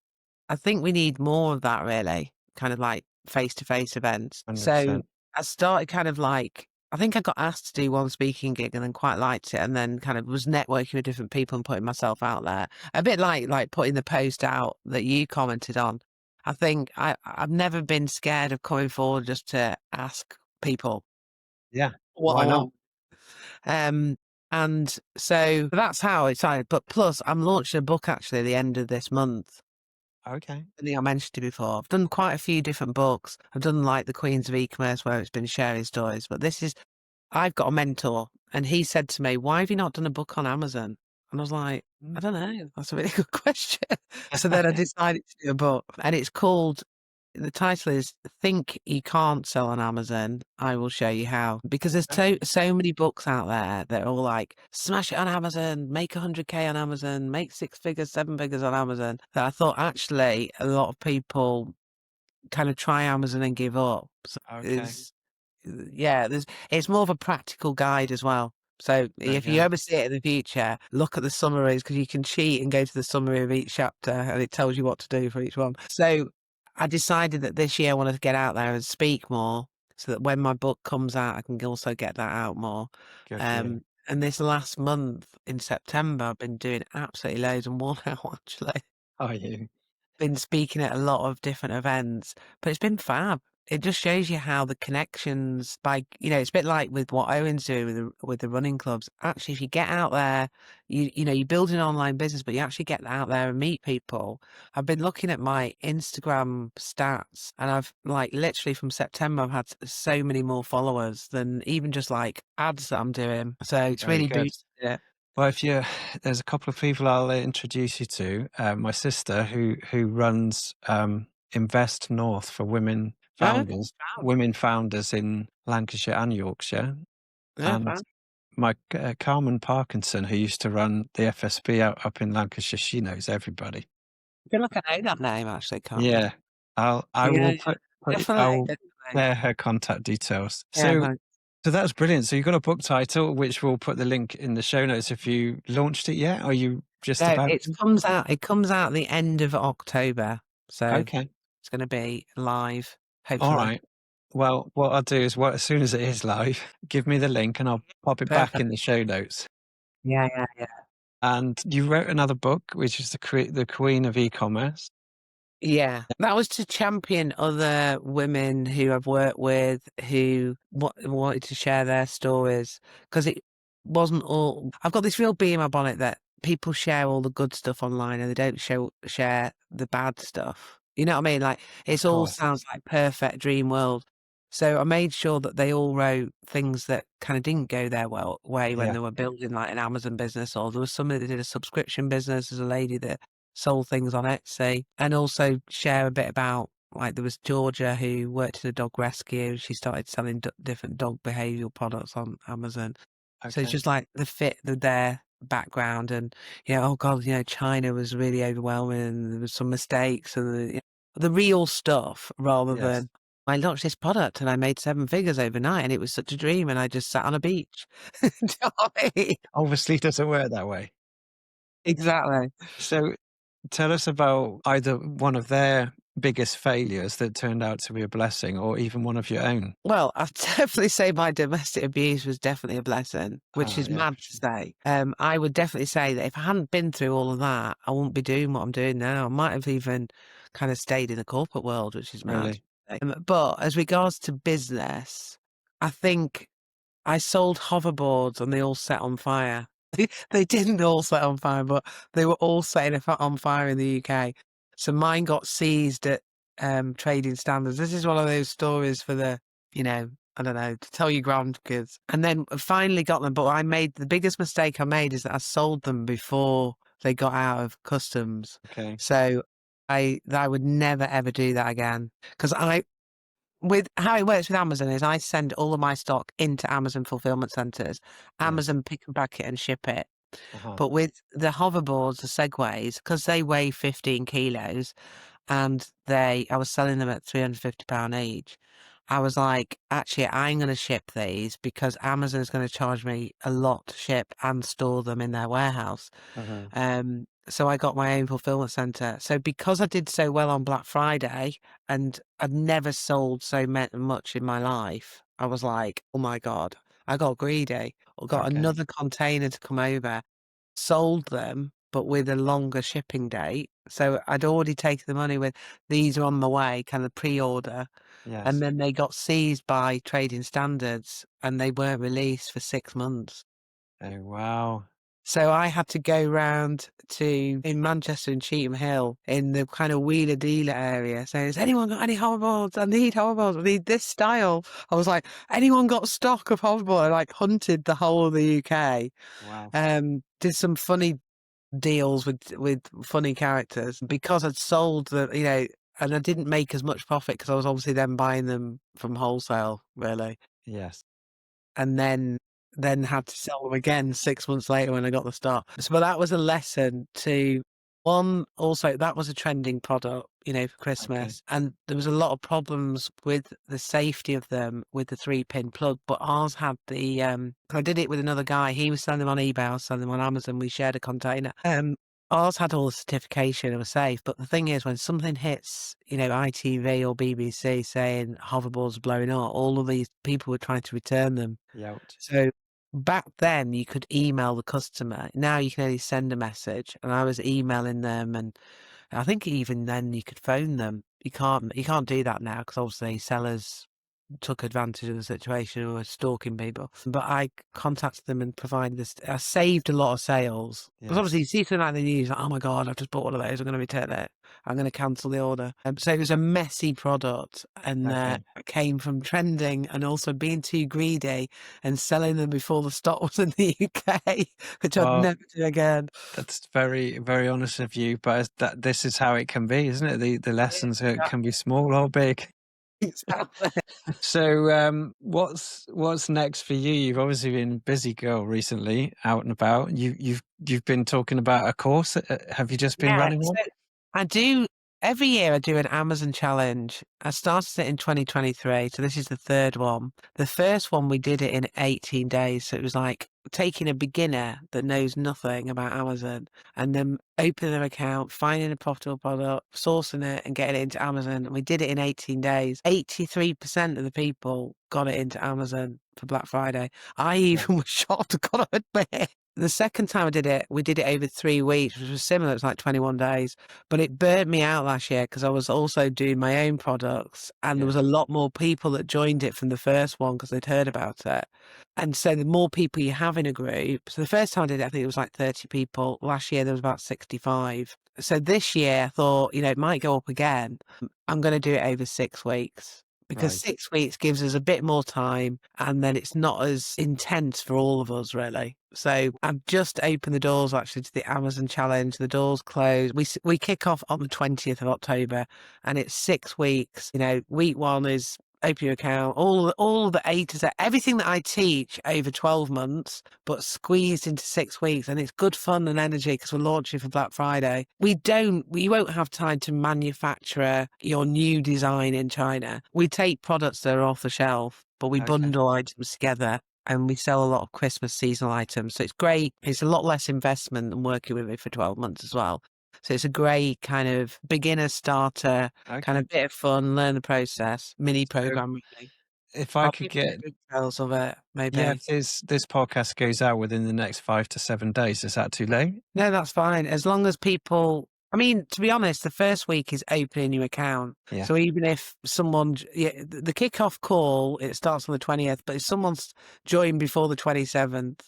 I think we need more of that, really, kind of like face-to-face events. So 100%. I started kind of like, I think I got asked to do one speaking gig and then quite liked it, and then kind of was networking with different people and putting myself out there. A bit like putting the post out that you commented on. I think I've never been scared of coming forward just to ask people Yeah. what I Why not? want. Um, and so that's how it started. But plus, I'm launching a book actually at the end of this month. Okay. I think I mentioned it before. I've done quite a few different books. I've done like the Queens of E-commerce where it's been sharing stories, but this is, I've got a mentor and he said to me, why have you not done a book on Amazon? And I was like, I don't know. That's a really good question. So then I decided to do a book and it's called, the title is Think You Can't Sell on Amazon. I will show you how. Because there's so many books out there that are all like, smash it on Amazon, make 100K on Amazon, make 6 figures, 7 figures on Amazon. That I thought actually a lot of people kind of try Amazon and give up. So Okay. it's more of a practical guide as well. So if you Okay. ever see it in the future, look at the summaries because you can cheat and go to the summary of each chapter and it tells you what to do for each one. So I decided that this year I wanted to get out there and speak more so that when my book comes out, I can also get that out more. Good for you. And this last month in September, I've been doing absolutely loads and worn out actually. Are you? Been speaking at a lot of different events, but it's been fab. It just shows you how the connections by, it's a bit like with what Owen's doing with the running clubs. Actually, if you get out there, you build an online business, but you actually get out there and meet people. I've been looking at my Instagram stats and I've like literally from September, I've had so many more followers than even just like ads that I'm doing. So it's Very really good. boosted it. Well, there's a couple of people I'll introduce you to. My sister, who runs Invest North for Okay, fab. women founders in Lancashire and Yorkshire, Yeah, and fab. my Carmen Parkinson, who used to run the FSB up in Lancashire. She knows everybody. I feel like I know that name actually, Carmen. Yeah, I Yeah, will yeah, definitely, I'll definitely. share her contact details. Yeah, So thanks. so that's brilliant. So you've got a book title, which we'll put the link in the show notes. Have you launched it yet? Or are you just No, about it to? comes out the end of October. So Okay. it's going to be live, All hopefully. right. Well, what I'll do is, as soon as it is live, give me the link and I'll pop it back Perfect. in the show notes. Yeah, yeah, yeah. And you wrote another book, which is the Queen of E-commerce. Yeah, that was to champion other women who I've worked with who wanted to share their stories, because it wasn't all. I've got this real bee in my bonnet that people share all the good stuff online and they don't share the bad stuff. You know what I mean? Like Of it's all course. sounds like perfect dream world. So I made sure that they all wrote things that kind of didn't go their way when Yeah. they were building like an Amazon business, or there was somebody that did a subscription business. There's a lady that sold things on Etsy, and also share a bit about, like, there was Georgia who worked in a dog rescue. She started selling different dog behavioral products on Amazon. So it's Okay. just like their background, and oh God, China was really overwhelming, and there was some mistakes, and the real stuff, rather Yes. than I launched this product and I made 7 figures overnight, and it was such a dream, and I just sat on a beach. Do you know what I mean? Obviously, it doesn't work that way. Exactly. So tell us about either one of their biggest failures that turned out to be a blessing, or even one of your own. Well, I'd definitely say my domestic abuse was definitely a blessing, which Ah, is yeah, mad for to sure. say. I would definitely say that if I hadn't been through all of that, I wouldn't be doing what I'm doing now. I might have even kind of stayed in the corporate world, which is mad. Really? But as regards to business, I think I sold hoverboards and they all set on fire. They didn't all set on fire, but they were all setting on fire in the UK. So mine got seized at trading standards. This is one of those stories for I don't know, to tell your grandkids. And then finally got them, but I made the biggest mistake I made is that I sold them before they got out of customs. Okay. So I would never ever do that again, because with how it works with Amazon is I send all of my stock into Amazon fulfillment centers. Yes. Amazon pick and pack it and ship it. Uh-huh. But with the hoverboards, the Segways, because they weigh 15 kilos, and I was selling them at £350 each. I was like, actually, I'm going to ship these because Amazon is going to charge me a lot to ship and store them in their warehouse. Uh-huh. So I got my own fulfillment center. So because I did so well on Black Friday, and I'd never sold so much in my life, I was like, oh my God, I got greedy. I got Okay. another container to come over, sold them, but with a longer shipping date. So I'd already taken the money with, these are on the way, kind of pre-order. And Yes. then they got seized by trading standards and they weren't released for 6 months. Oh, wow. So I had to go round in Manchester and Cheetham Hill in the kind of wheeler dealer area saying, has anyone got any hoverboards? I need hoverboards. I need this style. I was like, anyone got stock of hoverboard? I like hunted the whole of the UK. Wow. Did some funny deals with funny characters because I'd sold and I didn't make as much profit because I was obviously then buying them from wholesale, really, Yes. and then had to sell them again 6 months later when I got the stock. So, but that was a lesson to one. Also, that was a trending product, for Okay. Christmas, and there was a lot of problems with the safety of them with the 3-pin plug. But ours had the. I did it with another guy. He was selling them on eBay. I was selling them on Amazon. We shared a container. Ours had all the certification and was safe. But the thing is, when something hits, ITV or BBC saying hoverboards are blowing up, all of these people were trying to return them. Yout. So back then you could email the customer. Now you can only send a message, and I was emailing them, and I think even then you could phone them. You can't do that now because obviously sellers took advantage of the situation and were stalking people. But I contacted them and provided this. I saved a lot of sales. Because Yes. obviously you see something like the news, like, oh my God, I've just bought one of those. I'm going to return it. I'm going to cancel the order. So it was a messy product, and Okay. it came from trending and also being too greedy and selling them before the stock was in the UK, which I'd Well, never do again. that's very, very honest of you, but this is how it can be, isn't it? The lessons can be small or big. Exactly. So, what's next for you? You've obviously been a busy girl recently, out and about. You've been talking about a course. Have you just been Yeah, running so one? I do every year I do an Amazon challenge. I started it in 2023, so this is the third one. The first one we did it in 18 days, so it was like taking a beginner that knows nothing about Amazon and then opening their account, finding a profitable product, sourcing it and getting it into Amazon. And we did it in 18 days. 83% of the people got it into Amazon for Black Friday. I even was shocked, I gotta admit. The second time I did it, we did it over 3 weeks, which was similar. It was like 21 days. But it burnt me out last year because I was also doing my own products and there was a lot more people that joined it from the first one because they'd heard about it. And so the more people you have in a group, so the first time I did it, I think it was like 30 people. Last year, there was about 65. So this year, I thought, it might go up again. I'm going to do it over 6 weeks because Right. 6 weeks gives us a bit more time and then it's not as intense for all of us, really. So I've just opened the doors actually to the Amazon challenge. The doors close. We kick off on the 20th of October and it's 6 weeks. Week 1 is open your account, all the A to Z, everything that I teach over 12 months, but squeezed into 6 weeks. And it's good fun and energy because we're launching for Black Friday. We won't have time to manufacture your new design in China. We take products that are off the shelf, but we bundle items together and we sell a lot of Christmas seasonal items. So it's great. It's a lot less investment than working with me for 12 months as well. So it's a great kind of beginner starter, kind of bit of fun, learn the process, mini program really. If I I'll could give you get, the details of it, yeah, maybe. if this podcast goes out within the next 5 to 7 days, is that too late? No, that's fine. As long as people, I mean, to be honest, the first week is opening your account. Yeah. So even if someone, the kickoff call, it starts on the 20th, but if someone's joined before the 27th,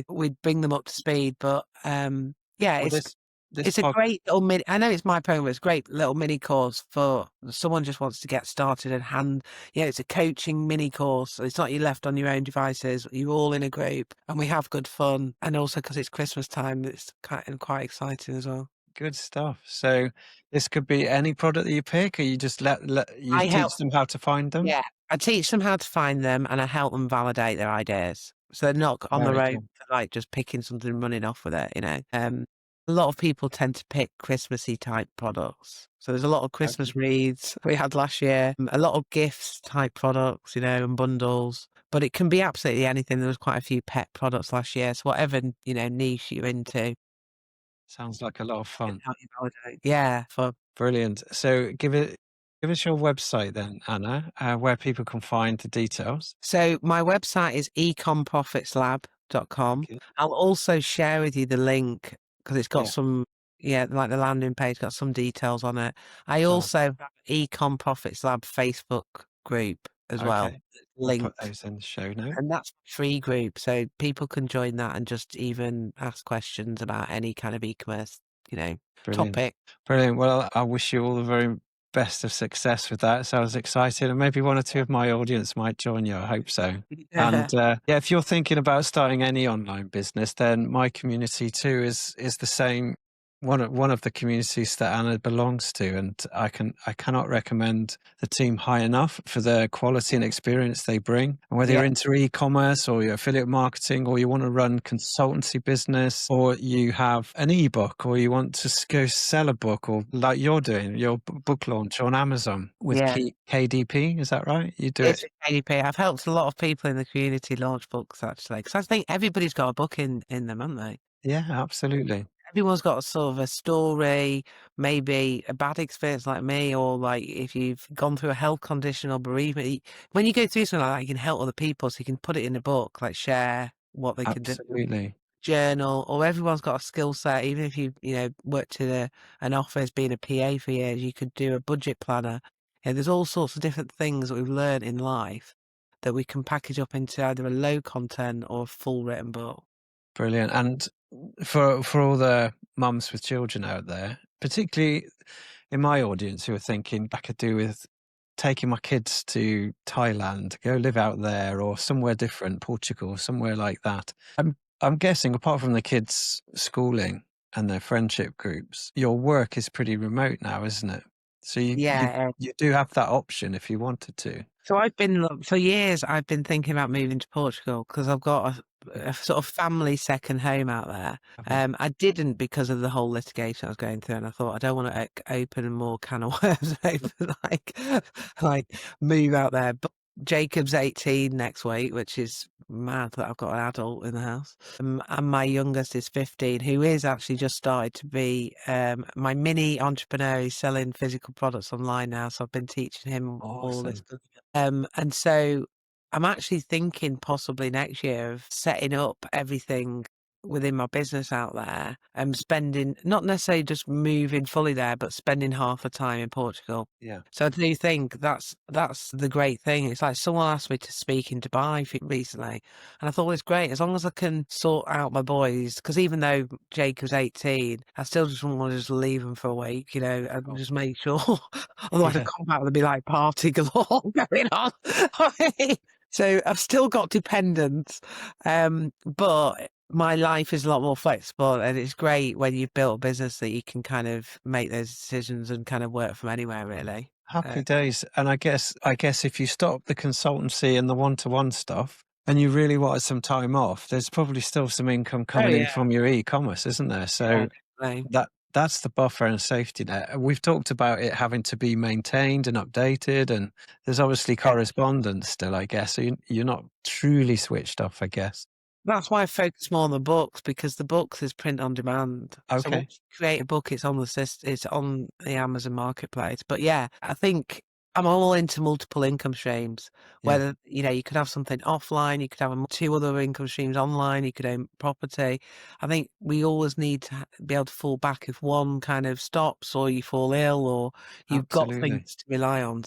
we'd bring them up to speed. But yeah, Well, this it's a pod, great little mini. I know it's my program, but it's a great little mini course for someone just wants to get started and it's a coaching mini course. So it's not you left on your own devices. You're all in a group and we have good fun. And also because it's Christmas time, it's quite exciting as well. good stuff. So this could be any product that you pick, or you just let you I help. teach them how to find them. Yeah, I teach them how to find them and I help them validate their ideas. So they're not on the Very road cool. like just picking something and running off with it, A lot of people tend to pick Christmassy type products. So there's a lot of Christmas wreaths we had last year, a lot of gifts type products, and bundles. But it can be absolutely anything. There was quite a few pet products last year. So whatever, niche you're into, Sounds like a lot of can fun. help you validate. Yeah, for Brilliant. So give us your website then, Anna, where people can find the details. So my website is ecomprofitslab.com. Okay. I'll also share with you the link because it's got Yeah. some, like the landing page, got some details on it. I Fab. also have Ecom Profits Lab Facebook group as well, Okay. I'll put linked. those in the show notes. And that's a free group. So people can join that and just even ask questions about any kind of e-commerce, Brilliant. topic. Brilliant. Well, I wish you all the very best of success with that. Sounds exciting. And maybe one or two of my audience might join you. I hope so. And yeah, if you're thinking about starting any online business, then my community too is the same. One of the communities that Anna belongs to, and I cannot recommend the team high enough for the quality and experience they bring. And whether you're into e-commerce or you're affiliate marketing, or you want to run consultancy business, or you have an ebook, or you want to go sell a book, or like you're doing your book launch on Amazon with Yeah. KDP, is that right? You do It's it. KDP. I've helped a lot of people in the community launch books actually, because I think everybody's got a book in them, haven't they? Yeah, absolutely. Everyone's got sort of a story, maybe a bad experience like me, or like if you've gone through a health condition or bereavement. When you go through something like that, you can help other people, so you can put it in a book, like share what they can do, Absolutely. journal, or everyone's got a skill set. Even if you worked in an office being a PA for years, you could do a budget planner. There's all sorts of different things that we've learned in life that we can package up into either a low content or a full written book. Brilliant. And for all the mums with children out there, particularly in my audience who are thinking I could do with taking my kids to Thailand, go live out there, or somewhere different, Portugal, somewhere like that. I'm guessing apart from the kids' schooling and their friendship groups, your work is pretty remote now, isn't it? So you you Yeah. you do have that option if you wanted to. So for years, I've been thinking about moving to Portugal because I've got a sort of family second home out there. Okay. I didn't because of the whole litigation I was going through, and I thought I don't want to open more can of worms, like like move out there. But Jacob's 18 next week, which is mad that I've got an adult in the house. And my youngest is 15, who is actually just started to be my mini entrepreneur. He's selling physical products online now, so I've been teaching him all this. Awesome. And so I'm actually thinking possibly next year of setting up everything within my business out there and spending, not necessarily just moving fully there, but spending half the time in Portugal. Yeah. So I do think that's the great thing. It's like someone asked me to speak in Dubai recently, and I thought, well, it's great as long as I can sort out my boys. Because even though Jacob's 18, I still just want to just leave them for a week, and Cool. just make sure. Otherwise, I Yeah. come back and there'll be like party galore going on. So I've still got dependents, but my life is a lot more flexible, and it's great when you've built a business that you can kind of make those decisions and kind of work from anywhere, really. Happy days. And I guess if you stop the consultancy and the one-to-one stuff and you really wanted some time off, there's probably still some income Oh coming in yeah, from your e-commerce, isn't there? yeah, So definitely. that's the buffer and safety net. We've talked about it having to be maintained and updated, and there's obviously Yeah. correspondence still, I guess. So you're not truly switched off, I guess. That's why I focus more on the books, because the books is print on demand. So Okay. once you create a book, it's on it's on the Amazon marketplace. But yeah, I think I'm all into multiple income streams. Yeah, Whether, you could have something offline, you could have two other income streams online, you could own property. I think we always need to be able to fall back if one kind of stops or you fall ill or you've got absolutely. things to rely on.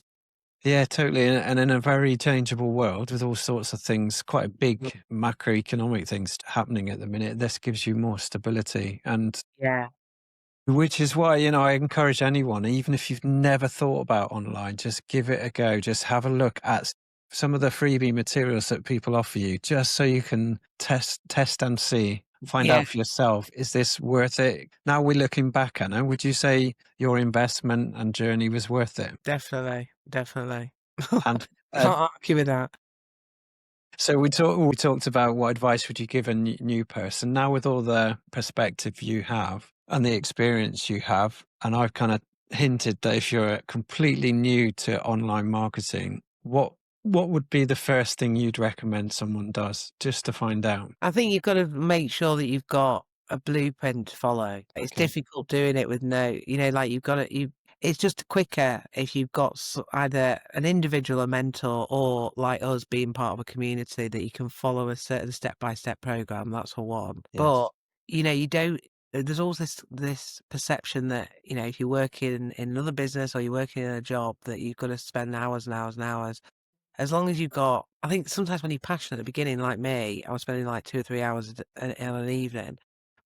Yeah, totally. And in a very changeable world with all sorts of things, quite a big macroeconomic things happening at the minute, this gives you more stability. And Yeah. which is why, I encourage anyone, even if you've never thought about online, just give it a go. Just have a look at some of the freebie materials that people offer you, just so you can test and see, find Yeah, out for yourself, is this worth it? Now we're looking back, Anna, would you say your investment and journey was worth it? definitely. Definitely. And Can't argue with that. so we talked about what advice would you give a new person. Now with all the perspective you have and the experience you have, and I've kind of hinted that if you're completely new to online marketing, what would be the first thing you'd recommend someone does just to find out? I think you've got to make sure that you've got a blueprint to follow. It's Okay. difficult doing it with like you've got to, it's just quicker if you've got either an individual, a mentor, or like us being part of a community that you can follow a certain step-by-step program. That's for one. But, Yes. you don't, there's always this perception that, if you're working in another business or you're working in a job that you've got to spend hours and hours and hours. As long as you've got, I think sometimes when you're passionate at the beginning, like me, I was spending like 2 or 3 hours in an evening.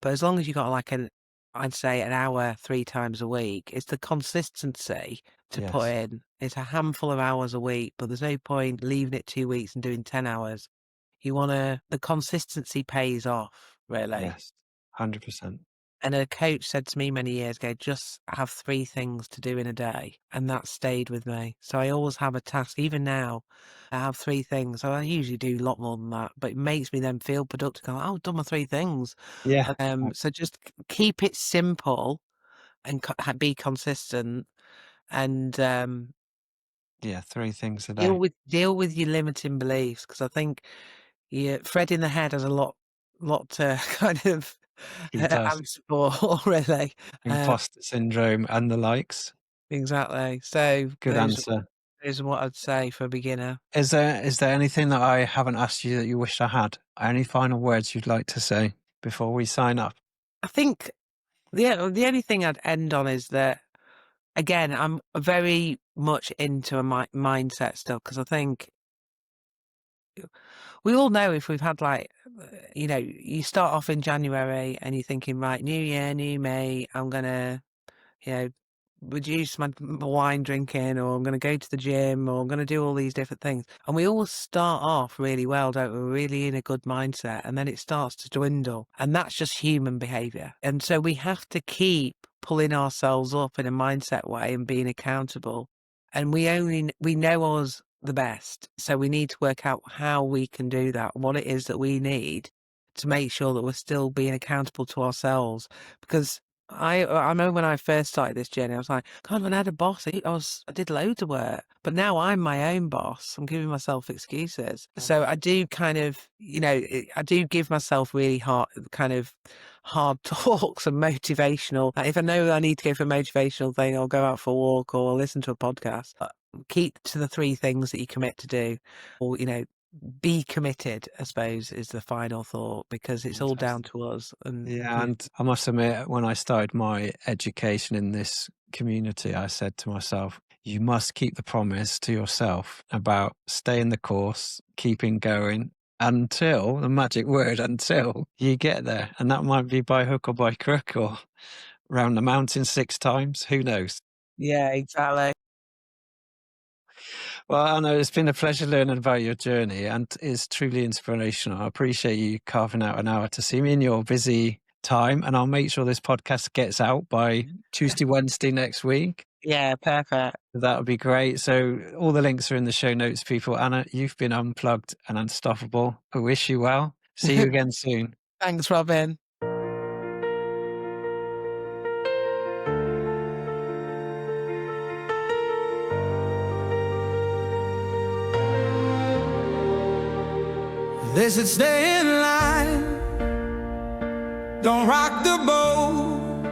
But as long as you got like I'd say an hour 3 times a week, it's the consistency to put Yes. in. It's a handful of hours a week, but there's no point leaving it 2 weeks and doing 10 hours. The consistency pays off, really. Yes. 100%. And a coach said to me many years ago, just have 3 things to do in a day. And that stayed with me. So I always have a task. Even now, I have 3 things. So I usually do a lot more than that, but it makes me then feel productive. Go, oh, I've done my 3 things. Yeah. So just keep it simple and be consistent and Yeah. 3 things a deal day. with deal with your limiting beliefs. Because I think Fred in the head has a lot to kind of He does. answer for, really. Um, Imposter syndrome and the likes. Exactly. So Good answer. those are what I'd say for a beginner. Is there anything that I haven't asked you that you wish I had? Any final words you'd like to say before we sign up? I think the only thing I'd end on is that, again, I'm very much into a mindset still, because I think we all know if we've had like, you start off in January and you're thinking, right, new year, new me, I'm gonna, you know, reduce my wine drinking, or I'm going to go to the gym, or I'm going to do all these different things. And we all start off really well, don't we? We're really in a good mindset, and then it starts to dwindle. And that's just human behavior. And so we have to keep pulling ourselves up in a mindset way and being accountable. And we know us the best. So we need to work out how we can do that, what it is that we need to make sure that we're still being accountable to ourselves. Because I remember when I first started this journey, I was like, God, when I had a boss, I did loads of work, but now I'm my own boss. I'm giving myself excuses. So I do kind of, I do give myself really hard talks and motivational. Like if I know I need to go for a motivational thing, I'll go out for a walk or I'll listen to a podcast. Keep to the 3 things that you commit to do, or, be committed, I suppose, is the final thought, because it's all down to us. Yeah, and I must admit, when I started my education in this community, I said to myself, you must keep the promise to yourself about staying the course, keeping going until, the magic word, until you get there. And that might be by hook or by crook, or round the mountain 6 times, who knows? Yeah, exactly. Well, Anna, it's been a pleasure learning about your journey, and it's truly inspirational. I appreciate you carving out an hour to see me in your busy time, and I'll make sure this podcast gets out by Tuesday, Wednesday next week. Yeah, perfect. That would be great. So all the links are in the show notes, people. Anna, you've been unplugged and unstoppable. I wish you well. See you again soon. Thanks, Robin. They said stay in line, don't rock the boat,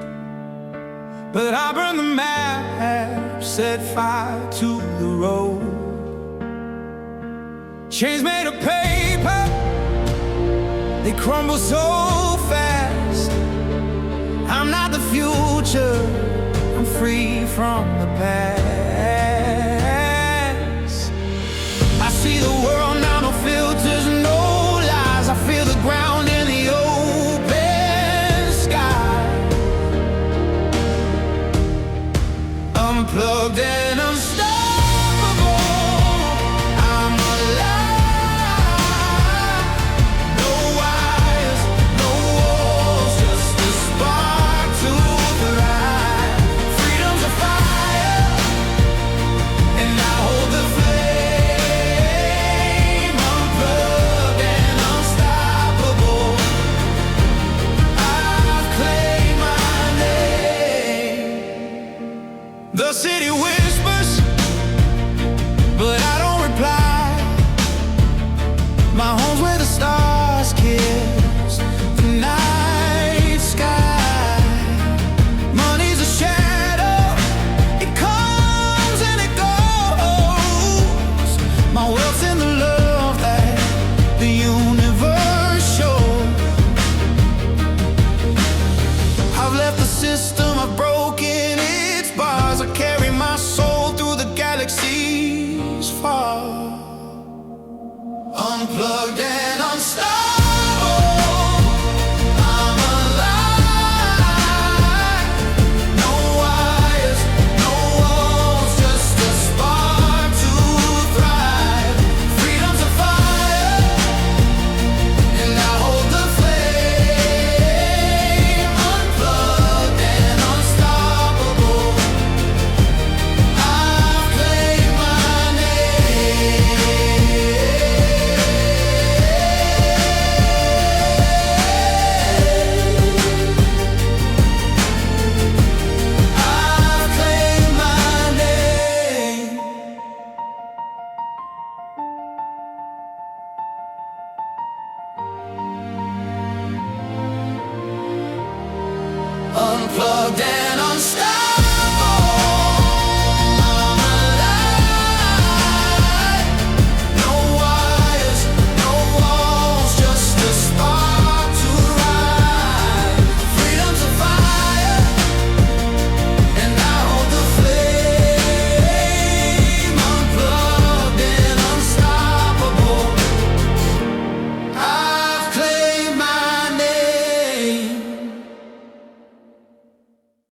but I burned the map, set fire to the road. Chains made of paper, they crumble so fast. I'm not the future, I'm free from the past. I see the world now, no filters, no lies. I feel the ground in the open sky. Unplugged and unstoppable, I'm alive. No wires, no walls, just a spark to thrive. Freedom's a fire, and I hold the flame. Unplugged and unstoppable, I've claimed my name. The city whispers, but I don't reply. My home's